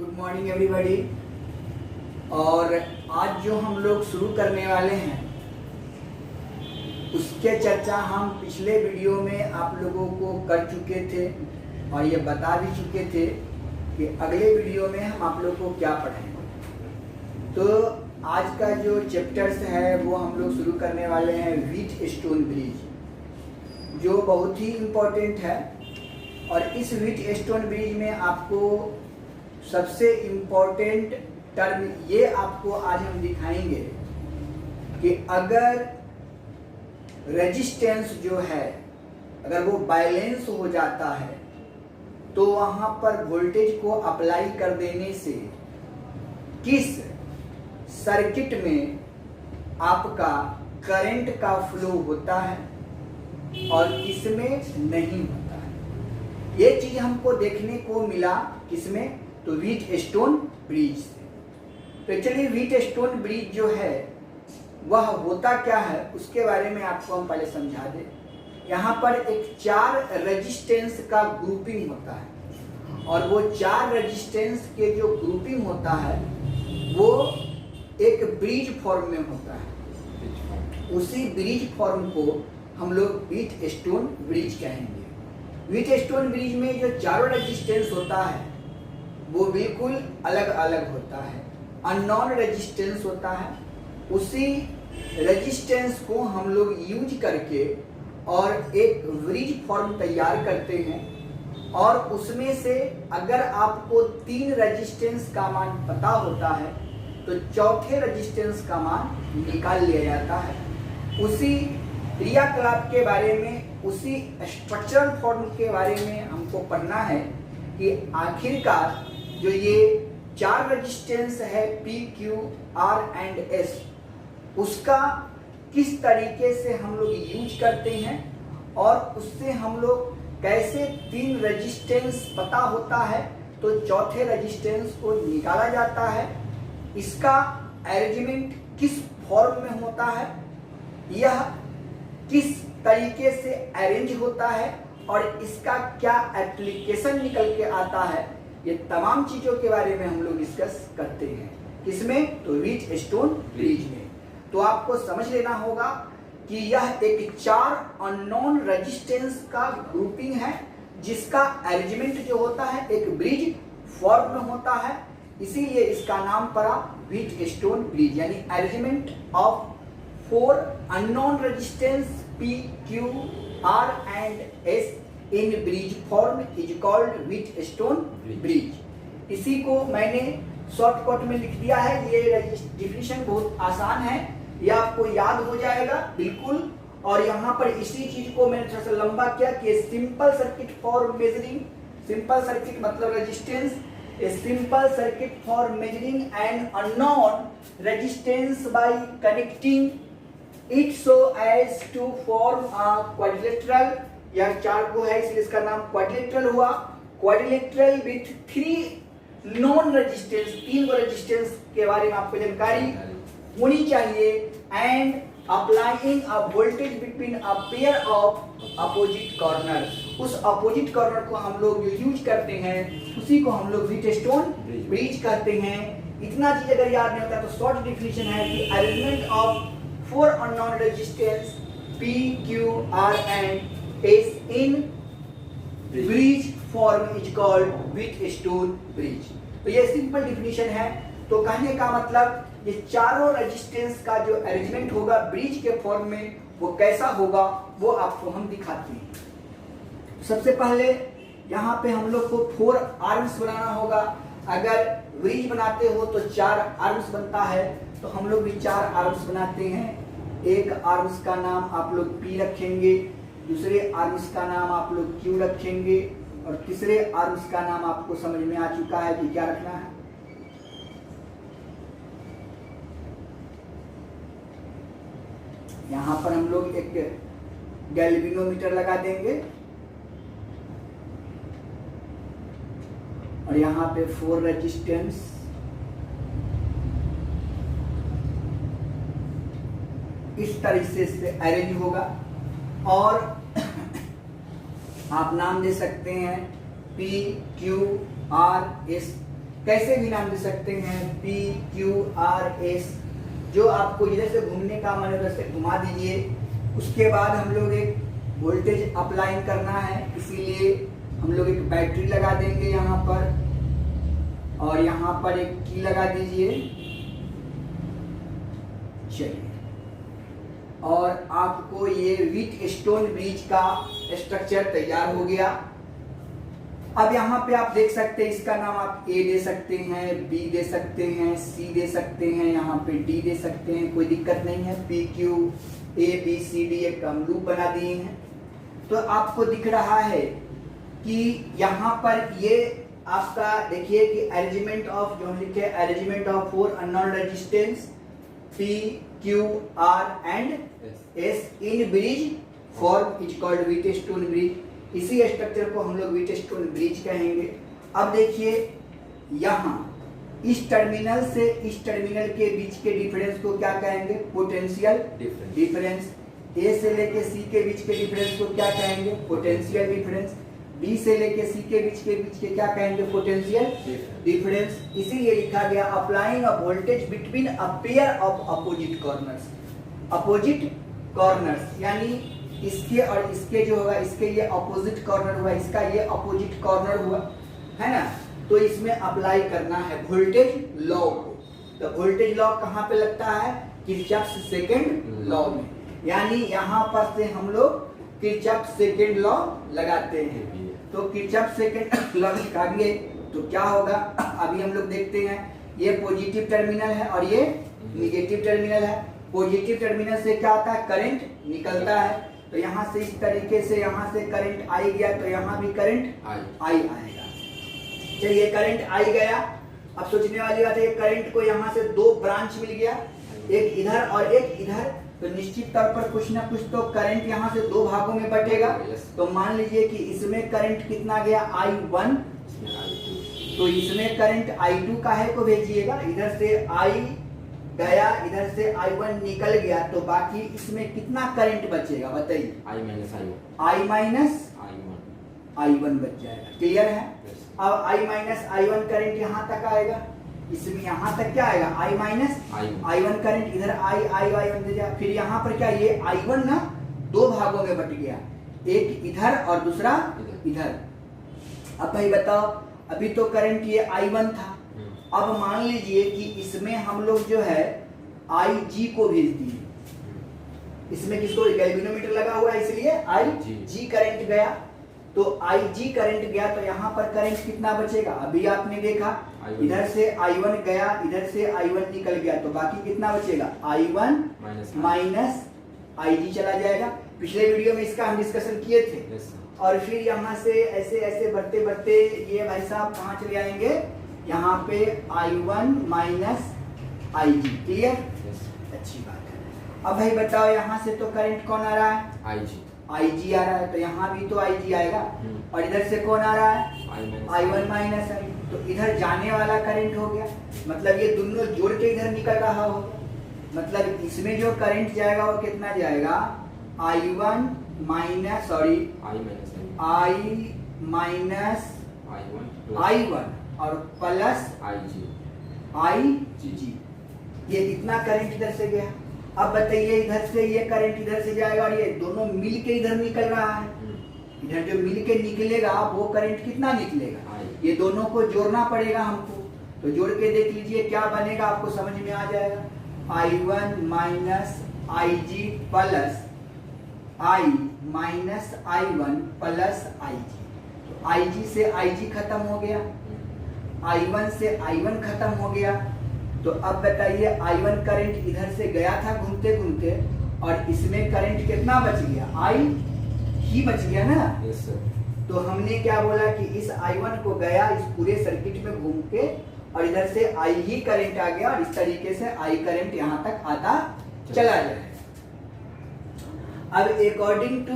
Good morning everybody. और आज जो हम लोग शुरू करने वाले हैं उसके चर्चा हम पिछले वीडियो में आप लोगों को कर चुके थे और ये बता भी चुके थे कि अगले वीडियो में हम आप लोग को क्या पढ़ाएंगे। तो आज का जो चैप्टर्स है वो हम लोग शुरू करने वाले हैं व्हीटस्टोन ब्रिज, जो बहुत ही इम्पोर्टेंट है। और इस व्हीटस्टोन ब्रिज में आपको सबसे इम्पोर्टेंट टर्म ये आपको आज हम दिखाएंगे कि अगर रेजिस्टेंस जो है अगर वो बैलेंस हो जाता है तो वहाँ पर वोल्टेज को अप्लाई कर देने से किस सर्किट में आपका करंट का फ्लो होता है और किसमें नहीं होता है। ये चीज हमको देखने को मिला किसमें, तो व्हीटस्टोन ब्रिज से। तो चलिए व्हीटस्टोन ब्रिज जो है वह होता क्या है उसके बारे में आपको हम पहले समझा दें। यहाँ पर एक 4 रेजिस्टेंस का ग्रुपिंग होता है और वो 4 रेजिस्टेंस के जो ग्रुपिंग होता है वो एक ब्रिज फॉर्म में होता है। उसी ब्रिज फॉर्म को हम लोग व्हीटस्टोन ब्रिज कहेंगे। व्हीटस्टोन ब्रिज में जो चारों रेजिस्टेंस होता है वो बिल्कुल अलग अलग होता है, अननोन रेजिस्टेंस होता है। उसी रेजिस्टेंस को हम लोग यूज करके और एक ब्रिज फॉर्म तैयार करते हैं और उसमें से अगर आपको 3 रेजिस्टेंस का मान पता होता है तो चौथे रेजिस्टेंस का मान निकाल लिया जाता है। उसी क्रियाकलाप के बारे में, उसी स्ट्रक्चरल फॉर्म के बारे में हमको पढ़ना है कि आखिरकार जो ये 4 रेजिस्टेंस है P, Q, R and S, उसका किस तरीके से हम लोग यूज करते हैं और उससे हम लोग कैसे 3 रेजिस्टेंस पता होता है तो चौथे रेजिस्टेंस को निकाला जाता है। इसका अरेंजमेंट किस फॉर्म में होता है, यह किस तरीके से अरेंज होता है और इसका क्या एप्लीकेशन निकल के आता है, ये तमाम चीजों के बारे में हम लोग डिस्कस करते हैं। किसमें, तो व्हीटस्टोन ब्रिज में। तो आपको समझ लेना होगा कि यह एक 4 अननोन रेजिस्टेंस का ग्रुपिंग है जिसका अरेंजमेंट जो होता है एक ब्रिज फॉर्म में होता है, इसीलिए इसका नाम पड़ा व्हीटस्टोन ब्रिज। यानी arrangement of 4 unknown resistance P, Q, R and S in bridge form is called Wheatstone bridge. इसी को मैंने शॉर्टकट में लिख दिया है। ये डिफिनेशन बहुत आसान है, ये आपको याद हो जाएगा बिल्कुल। और यहाँ पर इसी चीज को मैंने थोड़ा सा लंबा किया कि simple circuit for measuring, simple circuit मतलब resistance, a simple circuit for measuring an unknown resistance by connecting it so as to form a quadrilateral। यह 4 को है इसलिए इसका नाम क्वाड्रिलेटरल हुआ। Quadrilateral with 3 non resistance, 3 resistance के बारे में आपको जानकारी होनी चाहिए। And applying a voltage between a pair of opposite corner, उस अपोजिट कॉर्नर को हम लोग जो यूज करते हैं उसी को हम लोग व्हीटस्टोन ब्रिज कहते हैं। इतना चीज अगर याद नहीं होता तो शॉर्ट डिफिनेशन है कि arrangement of 4 unknown resistance P, Q, R and S in bridge form is called Wheatstone bridge. तो ये सिंपल डिफिनेशन है। तो कहने का मतलब ये चारों रेजिस्टेंस का जो अरेंजमेंट होगा ब्रिज के फॉर्म में वो कैसा होगा वो आपको हम दिखाते हैं। सबसे पहले यहाँ पे हम लोग को 4 आर्म्स बनाना होगा। अगर ब्रिज बनाते हो तो 4 आर्म्स बनता है, तो हम लोग भी 4 आर्म्स बनाते हैं। एक आर्म्स का नाम आप लोग P रखेंगे, दूसरे आर्म्स का नाम आप लोग Q रखेंगे और तीसरे आर्म्स का नाम आपको समझ में आ चुका है कि क्या रखना है। यहाँ पर हम लोग एक गैल्वेनोमीटर लगा देंगे और यहाँ पे 4 रेजिस्टेंस, इस तरीके से अरेंज होगा। और आप नाम दे सकते हैं P, Q, R, S कैसे भी नाम दे सकते हैं, पी क्यू आर एस, जो आपको इधर से घूमने का मन उधर से घुमा दीजिए। उसके बाद हम लोग एक वोल्टेज अप्लाई करना है, इसीलिए हम लोग एक बैटरी लगा देंगे यहाँ पर, और यहाँ पर एक की लगा दीजिए। चलिए, और आपको ये व्हीट स्टोन ब्रिज का स्ट्रक्चर तैयार हो गया। अब यहाँ पे आप देख सकते हैं, इसका नाम आप ए दे सकते हैं, बी दे सकते हैं, सी दे सकते हैं, यहाँ पे डी दे सकते हैं, कोई दिक्कत नहीं है। P Q A B C D एक हम लूप बना दिए हैं। तो आपको दिख रहा है कि यहाँ पर ये आपका देखिए कि अरेंजमेंट ऑफ, जो हम लिखे arrangement of 4 unknown resistance P Q R and S in bridge form is called wheat stone bridge. इसी स्ट्रक्चर को हम लोग व्हीट स्टोन ब्रिज कहेंगे। अब देखिए यहाँ इस टर्मिनल से इस टर्मिनल के बीच के डिफरेंस को क्या कहेंगे, पोटेंशियल डिफरेंस। ए से लेके सी के बीच के डिफरेंस को क्या कहेंगे, पोटेंशियल डिफरेंस। बी से लेके सी के बीच के क्या कहेंगे, पोटेंशियल डिफरेंस। इसीलिए लिखा गया applying a voltage between a pair of opposite corners. Opposite corners यानी इसके और इसके जो होगा, इसके ये अपोजिट कॉर्नर हुआ, इसका ये अपोजिट कॉर्नर हुआ, है ना। तो इसमें अप्लाई करना है वोल्टेज लॉ को। तो वोल्टेज लॉ कहाँ पे लगता है, किरचॉफ सेकंड लॉ में। यानी यहाँ पर से हम लोग किरचॉफ सेकंड लॉ लगाते हैं। तो किरचॉफ सेकंड लॉ निकालेंगे तो क्या होगा, अभी हम लोग देखते हैं। ये पॉजिटिव टर्मिनल है और ये निगेटिव टर्मिनल है। पॉजिटिव टर्मिनल से क्या होता है, करंट निकलता है। तो यहाँ से इस तरीके से यहाँ से करंट आई गया, तो यहाँ भी करंट आई आएगा। चलिए करंट आई गया। अब सोचने वाली बात है, करंट को यहाँ से 2 ब्रांच मिल गया, एक इधर और एक इधर। तो निश्चित तौर पर कुछ ना कुछ तो करंट यहाँ से 2 भागों में बटेगा। तो मान लीजिए कि इसमें करंट कितना गया, I1, तो इसमें करंट I2 काहे को भेजिएगा, इधर से I गया, इधर से I1 निकल गया, तो बाकी इसमें कितना करंट बचेगा बताइए, I माइनस I1 बच जाएगा। क्लियर है। अब I माइनस I1 करंट यहाँ तक आएगा, इसमें यहाँ तक क्या आएगा, I माइनस I1 करंट, इधर I1 दे जाएगा। फिर यहाँ पर क्या, ये I1 ना 2 भागों में बट गया, एक इधर और दूसरा इधर। अब भाई बताओ, अभी तो करंट ये I1 था। अब मान लीजिए कि इसमें हम लोग जो है IG को भेज दिए, इसमें किसको, गैल्वेनोमीटर लगा हुआ है इसलिए IG करंट गया। तो IG करंट गया तो यहाँ पर करंट कितना बचेगा, अभी आपने देखा इधर से I1 गया, इधर से I1 निकल गया, तो बाकी कितना बचेगा, I1 माइनस IG चला जाएगा। पिछले वीडियो में इसका हम डिस्कशन किए थे। और फिर यहाँ से ऐसे ऐसे बढ़ते बढ़ते ये भाई साहब कहाँ चले आएंगे, यहाँ पे I1 माइनस IG। क्लियर, अच्छी बात है। अब भाई बताओ, यहाँ से तो करंट कौन आ रहा है, IG आ रहा है, तो यहाँ भी तो IG आएगा। और इधर से कौन आ रहा है, I1 माइनस I। तो इधर जाने वाला करंट हो गया, मतलब ये दोनों जोड़ के इधर निकल रहा होगा। मतलब इसमें जो करंट जाएगा वो कितना जाएगा, I1 minus, sorry I minus I1 और प्लस IG। ये इतना करंट इधर से गया। अब बताइए, इधर से ये करंट इधर से जाएगा और ये दोनों मिल के इधर निकल रहा है। इधर जो मिल के निकलेगा वो करंट कितना निकलेगा, ये दोनों को जोड़ना पड़ेगा हमको। तो जोड़ के देख लीजिए क्या बनेगा, आपको समझ में आ जाएगा। I1 minus IG plus I minus I1 plus IG। तो IG से IG खत्म हो गया, I1 से I1 खत्म हो गया। तो अब बताइए, I1 करंट इधर से गया था घूमते घूमते, और इसमें करंट कितना बच गया, I ही बच गया ना। yes, तो हमने क्या बोला कि इस I1 को गया इस पूरे सर्किट में घूम के, और इधर से I ही करंट आ गया, और इस तरीके से I करंट यहाँ तक आता चला जाए। अब according to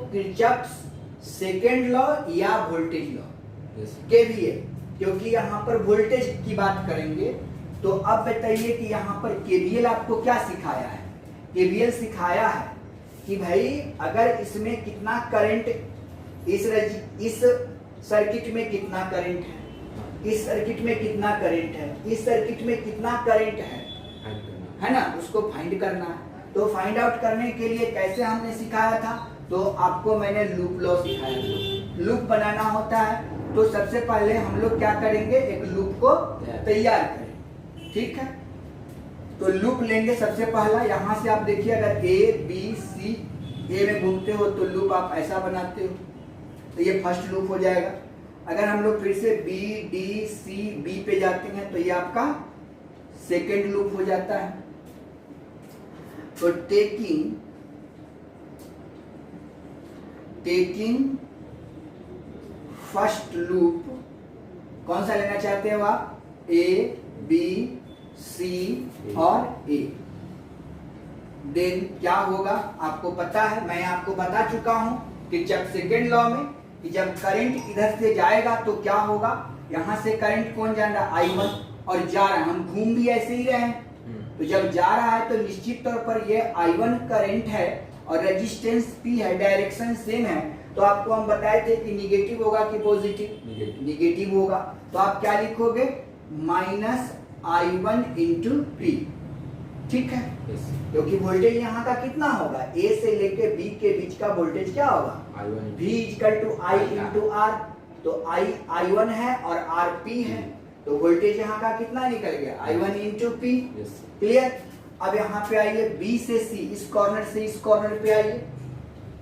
Kirchhoff's second law या वोल्टेज लॉ, KVL, क्योंकि यहाँ पर वोल्टेज की बात करेंगे। तो अब बताइए कि यहाँ पर KVL आपको क्या सिखाया है, KVL सिखाया है कि भाई अगर इसमें कितना करंट इस सर्किट में कितना करंट है, इस सर्किट में कितना करंट है, इस सर्किट में कितना करंट है ना, उसको फाइंड करना है। तो फाइंड आउट करने के लिए कैसे हमने सिखाया था, तो आपको मैंने लूप लॉ सिखाया था। लूप बनाना होता है तो सबसे पहले हम लोग क्या करेंगे, एक लूप को तैयार करें, ठीक है। तो लूप लेंगे सबसे पहला, यहाँ से आप देखिए अगर ए बी सी, ए में घूमते हो तो लूप आप ऐसा बनाते हो, तो ये फर्स्ट लूप हो जाएगा। अगर हम लोग फिर से बी डी सी बी पे जाते हैं तो ये आपका सेकेंड लूप हो जाता है। तो टेकिंग फर्स्ट लूप कौन सा लेना चाहते हो आप, ए बी सी और ए। देन क्या होगा आपको पता है, मैं आपको बता चुका हूं कि जब सेकेंड लॉ में कि जब करंट इधर से जाएगा तो क्या होगा, यहां से करंट कौन जा रहा है, I1, और जा रहा है, हम घूम भी ऐसे ही रहे हैं, तो जब जा रहा है तो निश्चित तौर पर ये I1 करंट है और रेजिस्टेंस P है, डायरेक्शन सेम है। तो आपको हम बताए थे कि निगेटिव होगा कि पॉजिटिव, निगेटिव होगा। तो आप क्या लिखोगे, -I1 × P, ठीक है। क्योंकि वोल्टेज यहाँ का कितना होगा, A से लेके B के बीच का वोल्टेज क्या होगा, V = I × R। तो I1 है और R P है, तो वोल्टेज यहाँ का कितना निकल गया, I1 × P। क्लियर। अब यहाँ पे आइए B से C, इस कॉर्नर से इस कॉर्नर पे आइए,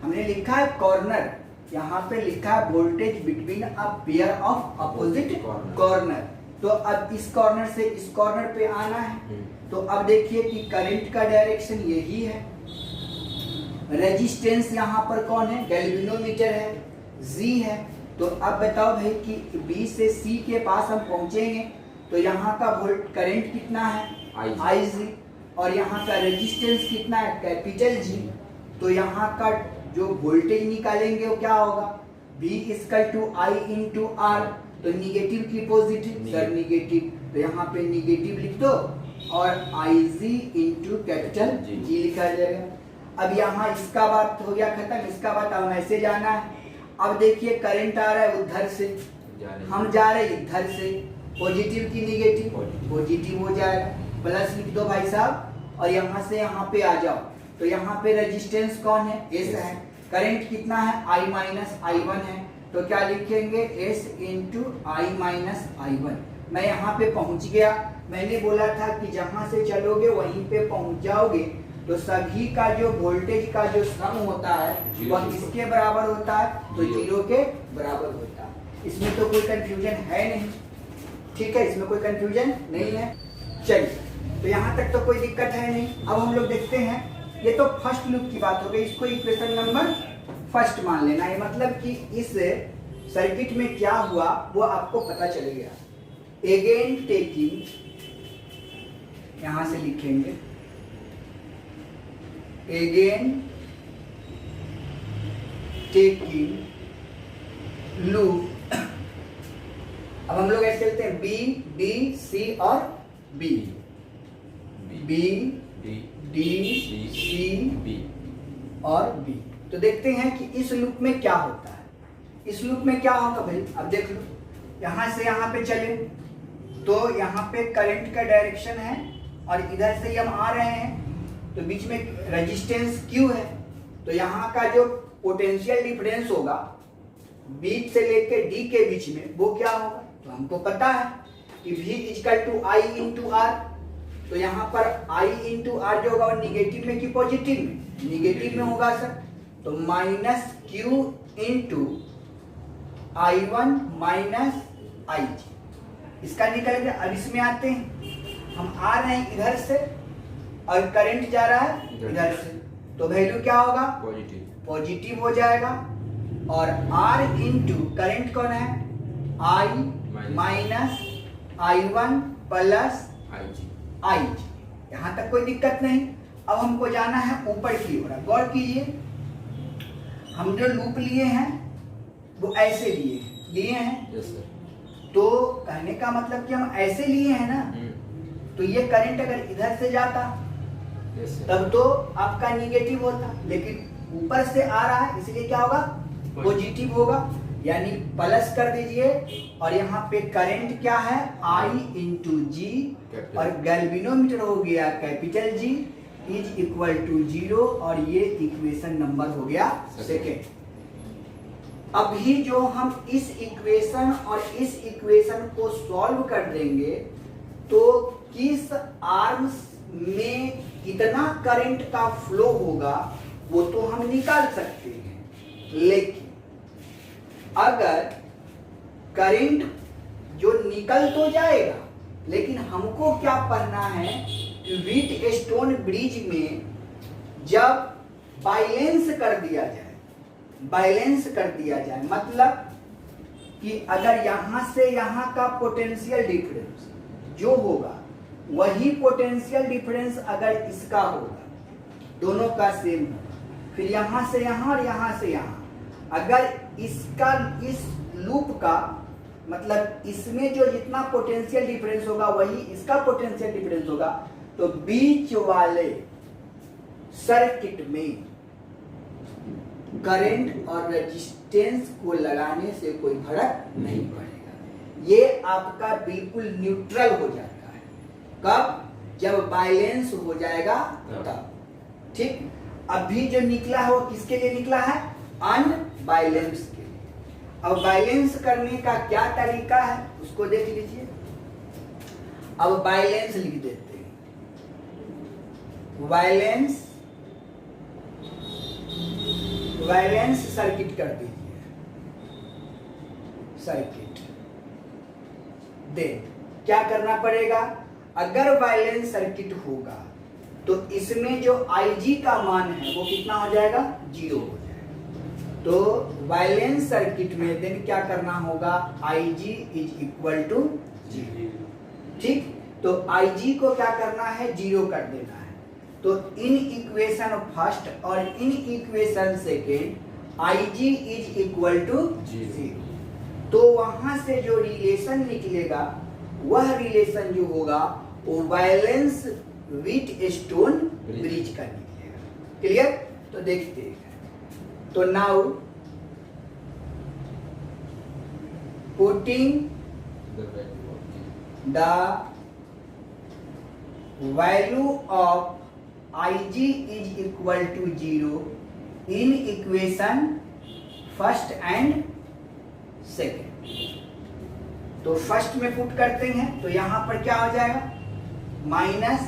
हमने लिखा है कॉर्नर, यहाँ पे लिखा है voltage between a pair of opposite corner. तो अब इस कॉर्नर से इस कॉर्नर पे आना है। तो अब देखिए कि करंट का डायरेक्शन यही है, रेजिस्टेंस यहाँ पर कौन है, गैल्वेनोमीटर है, G है। तो अब बताओ भाई कि B से C के पास हम पहुंचेंगे तो यहाँ का वोल्ट करंट कितना है, IG, और यहाँ का रेजिस्टेंस कितना है, कैपिटल G। तो यहाँ का जो वोल्टेज निकालेंगे वो क्या होगा, V = I × R। तो निगेटिव की पॉजिटिव, सर निगेटिव, तो यहाँ पे निगेटिव लिख दो और IG × कैपिटल G लिखा जाएगा। अब यहाँ इसका बात हो गया खत्म, इसका बात अब ऐसे जाना है। अब देखिए करंट आ रहा है उधर से, हम जा रहे हैं इधर से, पॉजिटिव की निगेटिव, पॉजिटिव हो जाएगा, प्लस लिख दो भाई साहब, और यहाँ से यहाँ पे आ जाओ। तो यहाँ पे रेजिस्टेंस कौन है, S है, करंट कितना है, I - I1 है, तो क्या लिखेंगे, S × I - I1। मैं यहाँ पे पहुंच गया, मैंने बोला था कि जहां से चलोगे वहीं पे पहुंच जाओगे। तो सभी का जो वोल्टेज का जो सम होता है वह किसके बराबर होता है, तो 0 के बराबर होता है। इसमें तो कोई कंफ्यूजन है नहीं, ठीक है, इसमें कोई कंफ्यूजन नहीं है। चलिए, तो यहाँ तक तो कोई दिक्कत है नहीं। अब हम लोग देखते हैं, ये तो फर्स्ट लूप की बात हो गई, इसको इक्वेशन नंबर फर्स्ट मान लेना है, मतलब कि इस सर्किट में क्या हुआ वो आपको पता चल गया। अगेन टेकिंग, यहां से लिखेंगे अगेन टेकिंग लूप। अब हम लोग ऐसे चलते हैं, बी डी सी और B, B D C B और बी। तो देखते हैं कि इस लूप में क्या होता है। इस लूप में क्या होगा भाई, अब देख लो, यहां से यहां पे चले तो यहाँ पे करंट का डायरेक्शन है और इधर से हम आ रहे हैं, तो बीच में रेजिस्टेंस Q है। तो यहाँ का जो पोटेंशियल डिफरेंस होगा बीच से लेके D के बीच में वो क्या होगा, तो हमको पता है कि V = I × R। तो यहाँ पर I × R जो होगा वो निगेटिव में कि पॉजिटिव में, निगेटिव में होगा सर। तो -Q × I1 - IG, इसका निकल गया। अब इसमें आते हैं, हम आ रहे हैं इधर से और करंट जा रहा है इधर से, तो वैल्यू क्या होगा, पॉजिटिव हो जाएगा। और R × करंट कौन है, I - I1 + IG। यहाँ तक कोई दिक्कत नहीं। अब हमको जाना है ऊपर की ओर। गौर कीजिए, हम जो लूप लिए हैं वो ऐसे लिए हैं। yes, तो कहने का मतलब कि हम ऐसे लिए हैं ना, तो ये करंट अगर इधर से जाता yes, तब तो आपका निगेटिव होता, लेकिन ऊपर से आ रहा है इसलिए क्या होगा, पॉजिटिव होगा। यानी प्लस कर दीजिए, और यहाँ पे करंट क्या है I इंटू जी, और गैल्वेनोमीटर हो गया capital G is equal to 0, और ये इक्वेशन नंबर हो गया सेकेंड। अभी जो हम इस इक्वेशन और इस इक्वेशन को सॉल्व कर देंगे तो किस आर्म्स में कितना करंट का फ्लो होगा वो तो हम निकाल सकते हैं, लेकिन अगर करंट जो निकल तो जाएगा, लेकिन हमको क्या पढ़ना है कि व्हीटस्टोन ब्रिज में जब बैलेंस कर दिया जाए, बैलेंस कर दिया जाए मतलब कि अगर यहां से यहां का पोटेंशियल डिफरेंस जो होगा वही पोटेंशियल डिफरेंस अगर इसका होगा, दोनों का सेम होगा, फिर यहां से यहां और यहां से यहां, अगर इसका इस लूप का मतलब इसमें जो जितना पोटेंशियल डिफरेंस होगा वही इसका पोटेंशियल डिफरेंस होगा, तो बीच वाले सर्किट में करंट और रेजिस्टेंस को लगाने से कोई फर्क नहीं पड़ेगा। ये आपका बिल्कुल न्यूट्रल हो जाता है। कब? जब बैलेंस हो जाएगा तब। ठीक, अभी जो निकला है वो किसके लिए निकला है? अनबैलेंस के लिए। अब बैलेंस करने का क्या तरीका है उसको देख लीजिए। अब बैलेंस लिख देते हैं, बैलेंस सर्किट कर दीजिए, सर्किट। देन क्या करना पड़ेगा? अगर बैलेंस सर्किट होगा तो इसमें जो IG का मान है वो कितना हो जाएगा? 0 हो जाएगा। तो बैलेंस सर्किट में देन क्या करना होगा? IG is equal to 0। ठीक, तो IG को क्या करना है? 0 कर देना है। तो इन इक्वेशन फर्स्ट और in equation second IG is equal to 0। तो वहां से जो रिलेशन निकलेगा वह रिलेशन जो होगा वो बैलेंस व्हीटस्टोन ब्रिज का निकलेगा। क्लियर? तो देखते हैं। तो now putting the value of IG is equal to 0 in equation first and second. तो फर्स्ट में पुट करते हैं तो यहां पर क्या हो जाएगा? Minus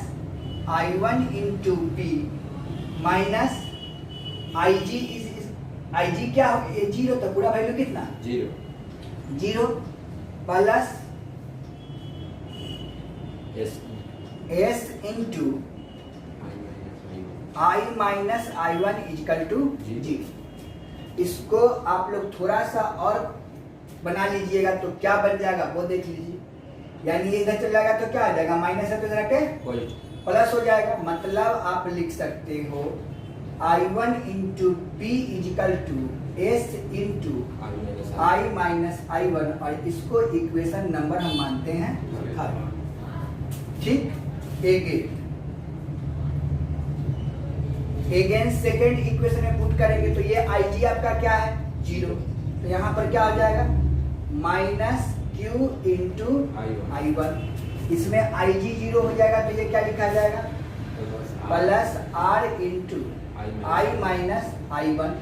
I1 into P minus IG क्या हो? 0, तो पूरा वैल्यू कितना? 0 plus S into I minus I1 is equal to 0। इसको आप लोग थोड़ा सा और बना लीजिएगा तो क्या बन जाएगा वो देख लीजिए। यानी ये इधर चल जाएगा तो क्या आ जाएगा? माइनस है तो इधर के प्लस हो जाएगा। मतलब आप लिख सकते हो I1 into P is equal to S into I minus I1, और इसको इक्वेशन नंबर हम मानते हैं 3। ठीक, अगेन सेकेंड इक्वेशन में पुट करेंगे तो ये IG आपका क्या है? 0। तो यहाँ पर क्या हो जाएगा? Minus Q into I1। इसमें IG 0 हो जाएगा तो ये क्या लिखा जाएगा? Plus R into I minus I1,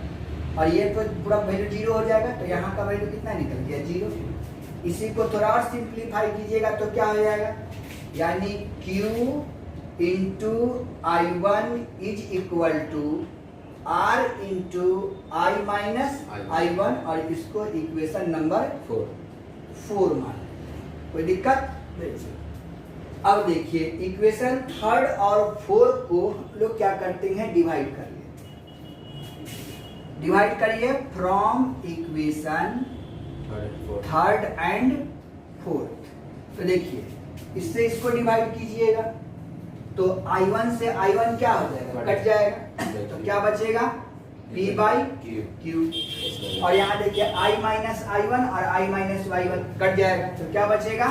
और ये तो पूरा वैल्यू 0 हो जाएगा। तो यहाँ का वैल्यू कितना निकल गया? 0। इसी को थोड़ा और सिंप्लीफाई कीजिएगा तो क्या हो जाएगा? यानी Q into I1 is equal to R into I minus I1, और इसको इक्वेशन नंबर 4 मान। कोई दिक्कत? अब देखिए इक्वेशन थर्ड और 4 को हम लोग क्या करते हैं? डिवाइड कर लेते हैं। डिवाइड करिए from equation third and fourth. तो देखिए इससे इसको डिवाइड कीजिएगा तो I1 से I1 क्या हो जाएगा? कट जाएगा। तो क्या बचेगा? P by Q। और यहाँ देखिए I माइनस I1 और I माइनस Y1 कट जाएगा तो क्या बचेगा?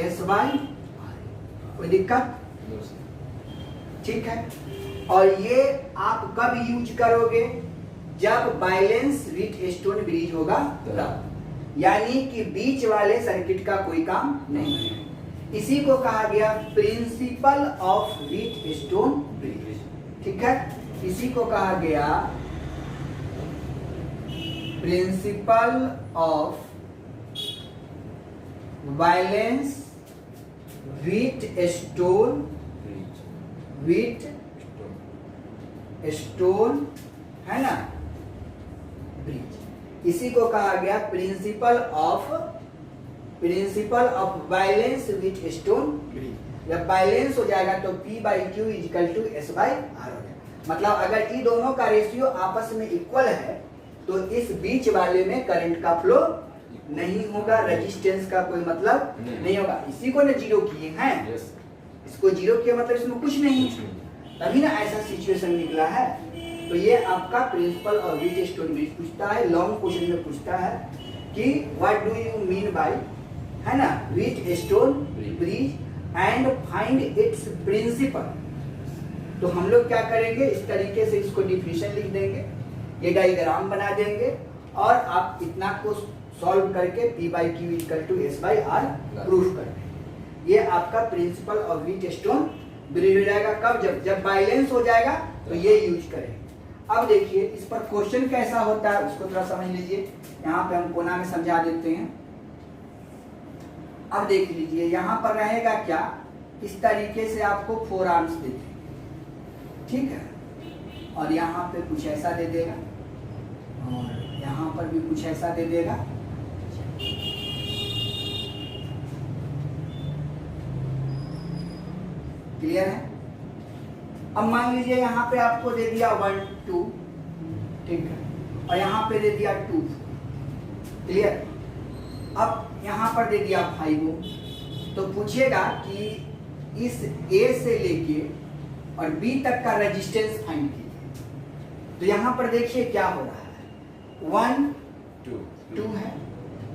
S by. कोई दिक्कत? ठीक है। और ये आप कब यूज करोगे? जब बैलेंस विथ स्टोन ब्रिज होगा तब, यानी कि बीच वाले सर्किट का कोई काम नहीं है। इसी को कहा गया principle of Wheatstone bridge, ठीक है। इसी को कहा गया principle of balance Wheatstone है ना ब्रिज। इसी को कहा गया principle of balance Wheatstone bridge. जब बैलेंस हो जाएगा तो P by Q is equal to S by R हो जाएगा। मतलब अगर ये दोनों का रेशियो आपस में इक्वल है तो इस बीच वाले में करंट का फ्लो नहीं होगा, रेजिस्टेंस का कोई मतलब नहीं होगा। इसी को ना जीरो किए हैं, इसको जीरो किया मतलब इसमें कुछ नहीं, तभी ना ऐसा सिचुएशन निकला है। तो ये आपका principle of Wheatstone bridge पूछता है, लॉन्ग क्वेश्चन में पूछता है कि what do you mean by, है ना, Wheatstone bridge and find its principle. तो हम लोग क्या करेंगे, इस तरीके से इसको डिफिनेशन लिख देंगे, ये डायग्राम बना देंगे और आप इतना को सॉल्व करके P by Q equal to S by R proof कर देंगे। ये आपका principle of Wheatstone bridge हो जाएगा। कब, जब बैलेंस हो जाएगा तो ये यूज करेंगे। अब देखिए इस पर क्वेश्चन कैसा होता है उसको थोड़ा समझ लीजिए। यहाँ पे हम कोना में समझा देते हैं। अब देख लीजिए यहाँ पर रहेगा क्या, इस तरीके से आपको 4 आर्म्स दे देंगे, ठीक है, और यहाँ पे कुछ ऐसा दे देगा और यहाँ पर भी कुछ ऐसा दे देगा। क्लियर है। अब मान लीजिए यहाँ पे आपको दे दिया 1 2, ठीक है, और यहाँ पे दे दिया 2 क्लियर। अब यहाँ पर दे दिया 5 तो पूछेगा कि इस A से लेके और B तक का रेजिस्टेंस फाइंड कीजिए। तो यहाँ पर देखिए क्या हो रहा है, 1 2 है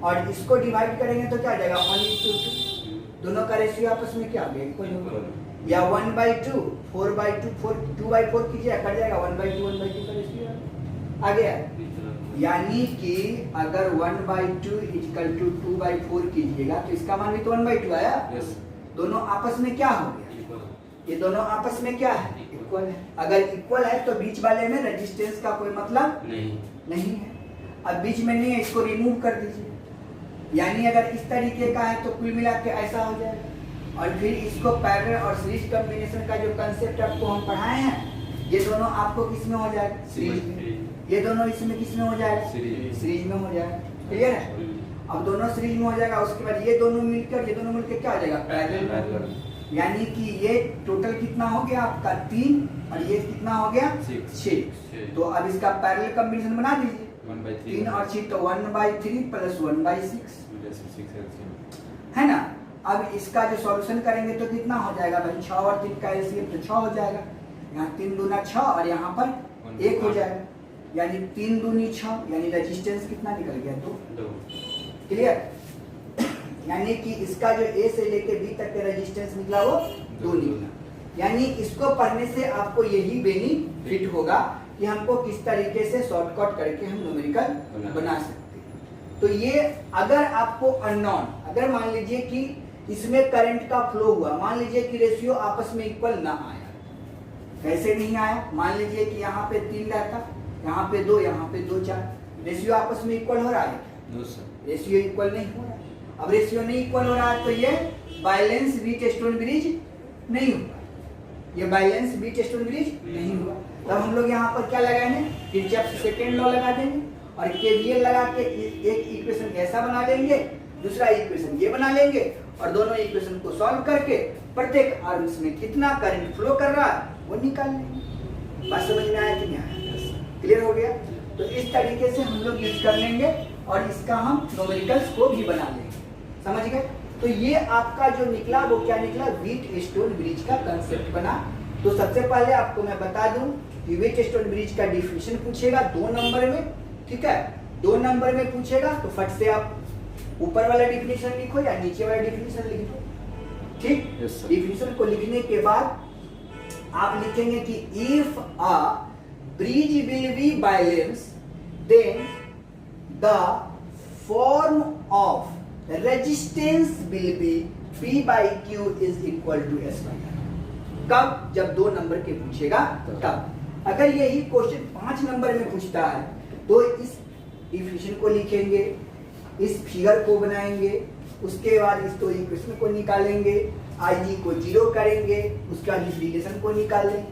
और इसको डिवाइड करेंगे तो क्या आ जाएगा 1:2। दोनों का रेशियो आपस में क्या आ गया, इक्वल होगा। या 1/2 4/2 2/4 कीजिए, कट जाएगा 1/2 का रेशियो आ गया। यानी कि अगर 1/2 इक्वल टू 2/4 कीजिएगा तो इसका मान भी तो 1/2 आया। दोनों आपस में क्या हो गया, ये दोनों आपस में क्या है, इक्वल है। अगर इक्वल है तो बीच वाले में रेजिस्टेंस का कोई मतलब नहीं है। अब बीच में नहीं है, इसको रिमूव कर दीजिए। यानी अगर इस तरीके का है तो कुल मिला के ऐसा हो जाएगा। और फिर इसको पैरेलल और सीरीज कॉम्बिनेशन का जो कंसेप्ट आपको हम पढ़ाए हैं, ये दोनों आपको किस में हो जाएगा, सीरीज में। ये दोनों इसमें किस में हो जाएगा, सीरीज में हो जाएगा। क्लियर है। अब दोनों सीरीज में हो जाएगा, उसके बाद ये दोनों मिलकर क्या हो जाएगा, पैरेलल। यानी कि ये टोटल कितना हो गया आपका 3 और ये कितना हो गया 6। तो अब इसका पैरेलल कॉम्बिनेशन बना दीजिए, 3 और 6 तो 1/3 प्लस 1/6 है ना। अब इसका जो सॉल्यूशन करेंगे तो कितना हो जाएगा भाई, 6 और 3 का एलसीएम तो 6 हो जाएगा। यहाँ 3 दूना 6 और यहाँ पर 1 हो जाएगा, यानी 3 दूनी 6, यानी रेजिस्टेंस कितना निकल गया 2। क्लियर। यानी कि इसका जो A से लेके B तक का रेजिस्टेंस निकला वो 2 निकला। यानी इसको पढ़ने से आपको यही बेनिफिट होगा कि हमको किस तरीके से शॉर्टकट करके हम न्यूमेरिकल बना सकते हैं। तो ये अगर आपको अननोन, अगर मान लीजिए कि इसमें करंट का फ्लो हुआ, मान लीजिए कि रेशियो आपस में इक्वल ना आया, कैसे नहीं आया, मान लीजिए कि यहाँ पे 3 रहता, यहाँ पे 2, यहाँ पे 2 4, रेशियो आपस में इक्वल हो रहा है क्या, रेशियो इक्वल नहीं हो रहा है। अब रेशियो नहीं इक्वल हो रहा है तो ये बैलेंस विथ स्टोन ब्रिज नहीं होगा, ये बैलेंस विथ स्टोन ब्रिज नहीं हुआ। तब हम लोग यहाँ पर क्या लगाएंगे, किरचॉफ सेकंड लॉ लगा देंगे और केवीएल लगा के एक इक्वेशन ऐसा बना लेंगे, दूसरा इक्वेशन ये बना लेंगे और दोनों इक्वेशन को सॉल्व करके प्रत्येक आर्म्स में कितना करंट फ्लो कर रहा है वो निकाल लेंगे। बात समझ में आया कि नहीं आया, क्लियर हो गया। तो इस तरीके से हम लोग यूज कर लेंगे और इसका हम न्यूमेरिकल्स को भी बना लेंगे, समझ गए। तो ये आपका जो निकला वो क्या निकला, विथ स्टोन ब्रिज का कंसेप्ट बना। तो सबसे पहले आपको मैं बता दूं कि विथ स्टोन ब्रिज का डिफिनेशन पूछेगा 2 नंबर में, ठीक है, 2 नंबर में पूछेगा तो फट से आप ऊपर वाला डिफिनेशन लिखो या नीचे वाला डिफिनेशन लिख दो, ठीक। डिफिनेशन को लिखने के बाद आप लिखेंगे कि if a bridge will be balanced, then the form of resistance will be P by Q is equal to S by R. कब? जब 2 नंबर के पूछेगा तब। अगर यही क्वेश्चन 5 नंबर में पूछता है तो इस डिफिनेशन को लिखेंगे, इस फिगर को बनाएंगे, उसके बाद इस दो इक्वेशन को निकालेंगे, IG को 0 करेंगे, उसके बाद इस रिलेशन को निकालें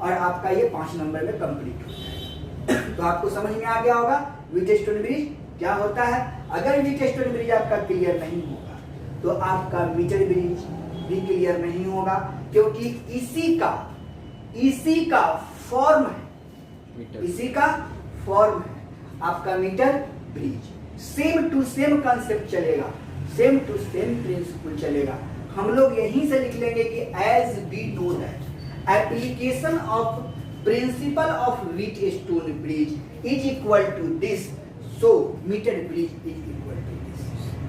और आपका ये 5 नंबर में कंप्लीट हो जाएगा। तो आपको समझ में आ गया होगा व्हीटस्टोन ब्रिज क्या होता है। अगर व्हीटस्टोन ब्रिज आपका क्लियर नहीं होगा तो आपका मीटर ब्रिज भी क्लियर नहीं होगा, क्योंकि इसी का फॉर्म है, इसी का फॉर्म है आपका metre bridge. Same to same concept चलेगा, सेम टू सेम प्रिंसिपल चलेगा। हम लोग यहीं से लिख लेंगे कि as we know that application of principle of Wheatstone bridge is equal to this, so metre bridge is equal to this.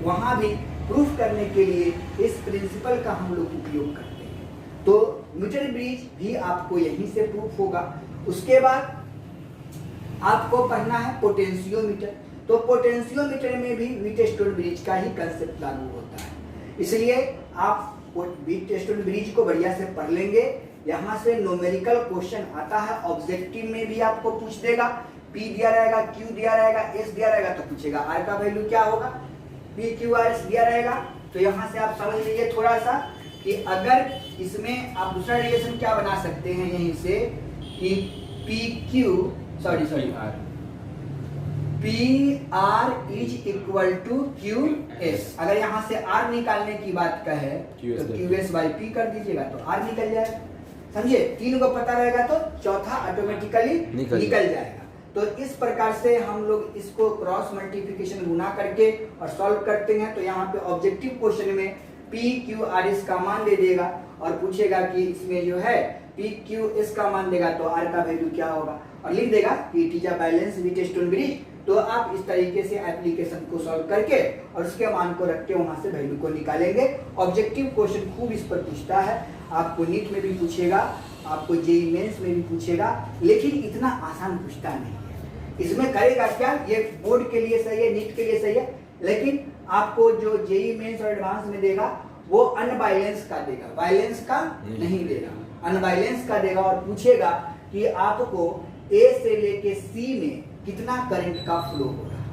वहां भी प्रूफ करने के लिए इस प्रिंसिपल का हम लोग उपयोग करते हैं। तो मीटर ब्रिज भी आपको यहीं से प्रूफ होगा। उसके बाद आपको पढ़ना है पोटेंशियोमीटर। तो पोटेंशियोमीटर में भी व्हीटस्टोन ब्रिज का ही कंसेप्ट लागू होता है, इसलिए आप व्हीटस्टोन ब्रिज को बढ़िया से पढ़ लेंगे। यहाँ से न्यूमेरिकल क्वेश्चन आता है, ऑब्जेक्टिव में भी आपको पूछ देगा। P दिया रहेगा, Q दिया रहेगा, S दिया रहेगा तो पूछेगा R का वैल्यू क्या होगा, P Q R S दिया रहेगा। तो यहाँ से आप समझ लीजिए थोड़ा सा कि अगर इसमें आप दूसरा रिलेशन क्या बना सकते हैं यहीं से कि PR is equal to QS। अगर यहाँ से R निकालने की बात कहे तो QS बाई P कर दीजिएगा तो R निकल जाएगा। समझे, 3 को पता रहेगा तो चौथा ऑटोमेटिकली निकल जाएगा। तो इस प्रकार से हम लोग इसको क्रॉस मल्टीप्लिकेशन गुना करके और सॉल्व करते हैं। तो यहाँ पे ऑब्जेक्टिव क्वेश्चन में PQRS का मान दे देगा और पूछेगा कि इसमें जो है PQS का मान देगा तो R का वैल्यू क्या होगा और लिख देगा कि it is a balance Wheatstone bridge. तो आप इस तरीके से एप्लीकेशन को सॉल्व करके और उसके मान को रख के वहां से वैल्यू को निकालेंगे। ऑब्जेक्टिव क्वेश्चन खूब इस पर पूछता है, आपको नीट में भी पूछेगा, आपको जेईई मेंस में भी पूछेगा, लेकिन इतना आसान पूछता नहीं है। इसमें करेगा क्या, ये बोर्ड के लिए सही है, नीट के लिए सही है, लेकिन आपको जो जेईई मेंस और एडवांस में देगा वो अनबैलेंस का देगा, बैलेंस का नहीं देगा, अनबैलेंस का देगा और पूछेगा कि आपको A से लेके C में कितना करंट का फ्लो हो रहा है।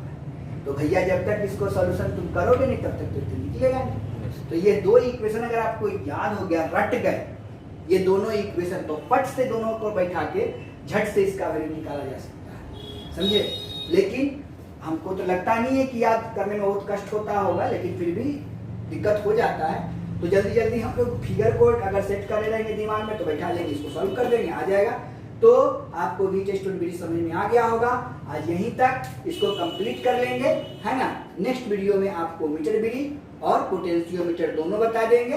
तो भैया जब तक इसको सॉल्यूशन तुम करोगे नहीं तब तक तो निकलेगा नहीं। तो ये 2 इक्वेशन अगर आपको याद हो गया, रट गए ये दोनों इक्वेशन, तो पट से दोनों को बैठा के झट से इसका वैल्यू निकाला जा सकता है, समझे। लेकिन हमको तो लगता नहीं है कि याद करने में बहुत कष्ट होता होगा, लेकिन फिर भी दिक्कत हो जाता है। तो जल्दी जल्दी हम लोग फिगर को अगर सेट करे रहेंगे दिमाग में तो बैठा लेंगे, इसको सॉल्व कर देंगे, आ जाएगा। तो आपको व्हीटस्टोन ब्रिज समझ में आ गया होगा। आज यहीं तक इसको कंप्लीट कर लेंगे, है ना। नेक्स्ट वीडियो में आपको मीटर ब्रिज और पोटेंशियोमीटर दोनों बता देंगे,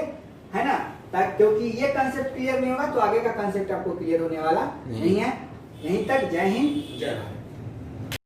है ना, ताकि क्योंकि ये कंसेप्ट क्लियर नहीं होगा तो आगे का कंसेप्ट आपको क्लियर होने वाला नहीं है। यहीं तक, जय हिंद, जय भारत।